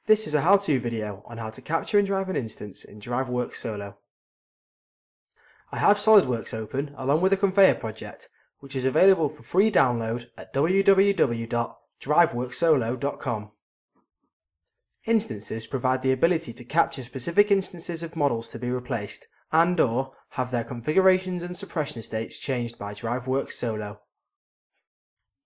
This is a how-to video on how to capture and drive an instance in DriveWorks Solo. I have SolidWorks open along with a conveyor project, which is available for free download at www.driveworkssolo.com. Instances provide the ability to capture specific instances of models to be replaced and/or have their configurations and suppression states changed by DriveWorks Solo.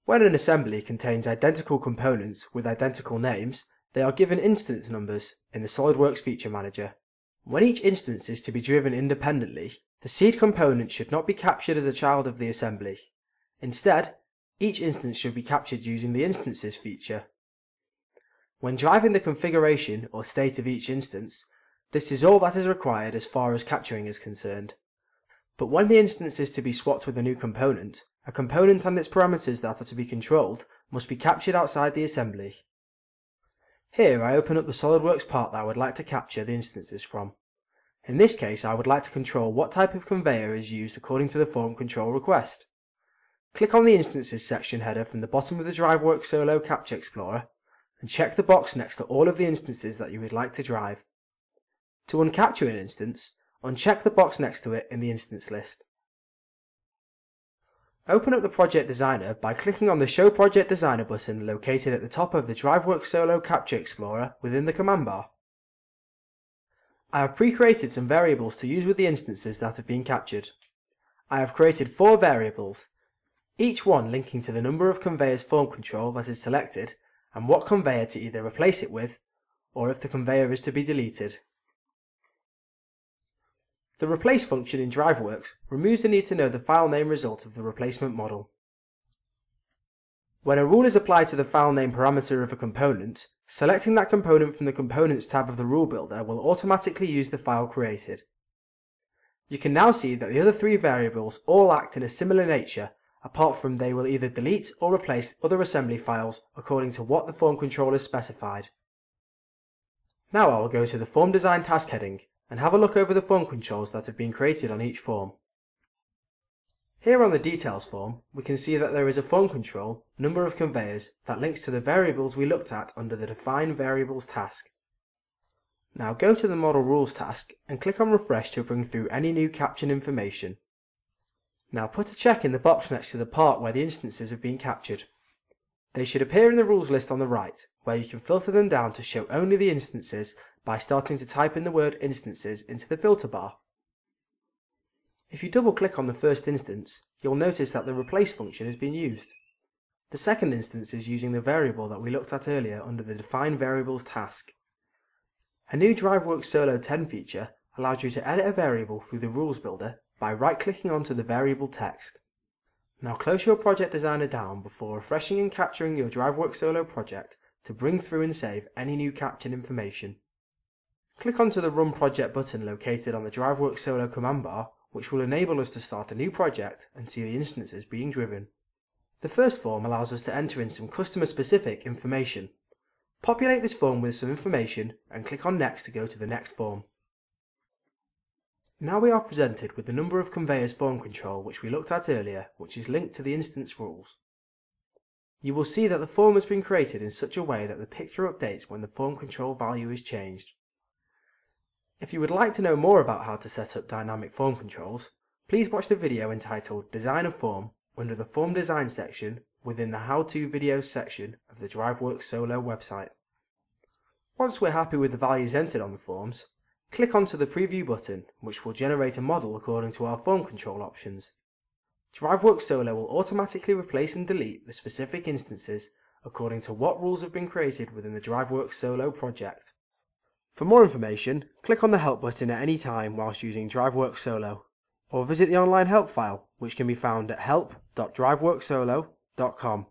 When an assembly contains identical components with identical names, they are given instance numbers in the SolidWorks Feature Manager. When each instance is to be driven independently, the seed component should not be captured as a child of the assembly. Instead, each instance should be captured using the Instances feature. When driving the configuration or state of each instance, this is all that is required as far as capturing is concerned. But when the instance is to be swapped with a new component, a component and its parameters that are to be controlled must be captured outside the assembly. Here I open up the SolidWorks part that I would like to capture the instances from. In this case, I would like to control what type of conveyor is used according to the form control request. Click on the Instances section header from the bottom of the DriveWorks Solo Capture Explorer and check the box next to all of the instances that you would like to drive. To uncapture an instance, uncheck the box next to it in the instance list. Open up the Project Designer by clicking on the Show Project Designer button located at the top of the DriveWorks Solo Capture Explorer within the command bar. I have pre-created some variables to use with the instances that have been captured. I have created 4 variables, each one linking to the number of conveyors form control that is selected and what conveyor to either replace it with or if the conveyor is to be deleted. The replace function in DriveWorks removes the need to know the file name result of the replacement model. When a rule is applied to the file name parameter of a component, selecting that component from the Components tab of the Rule Builder will automatically use the file created. You can now see that the other 3 variables all act in a similar nature, apart from they will either delete or replace other assembly files according to what the form controller specified. Now I will go to the Form Design task heading and have a look over the form controls that have been created on each form. Here on the Details form, we can see that there is a form control, number of conveyors, that links to the variables we looked at under the Define Variables task. Now go to the Model Rules task and click on Refresh to bring through any new captured information. Now put a check in the box next to the part where the instances have been captured. They should appear in the rules list on the right, where you can filter them down to show only the instances by starting to type in the word Instances into the filter bar. If you double click on the first instance, you'll notice that the Replace function has been used. The second instance is using the variable that we looked at earlier under the Define Variables task. A new DriveWorks Solo 10 feature allows you to edit a variable through the Rules Builder by right-clicking onto the variable text. Now close your Project Designer down before refreshing and capturing your DriveWorks Solo project to bring through and save any new captured information. Click onto the Run Project button located on the DriveWorks Solo command bar, which will enable us to start a new project and see the instances being driven. The first form allows us to enter in some customer-specific information. Populate this form with some information and click on Next to go to the next form. Now we are presented with the number of conveyors form control which we looked at earlier, which is linked to the instance rules. You will see that the form has been created in such a way that the picture updates when the form control value is changed. If you would like to know more about how to set up dynamic form controls, please watch the video entitled Design a Form under the Form Design section within the How-To Videos section of the DriveWorks Solo website. Once we're happy with the values entered on the forms, click onto the Preview button, which will generate a model according to our form control options. DriveWorks Solo will automatically replace and delete the specific instances according to what rules have been created within the DriveWorks Solo project. For more information, click on the Help button at any time whilst using DriveWorks Solo, or visit the online help file, which can be found at help.driveworkssolo.com.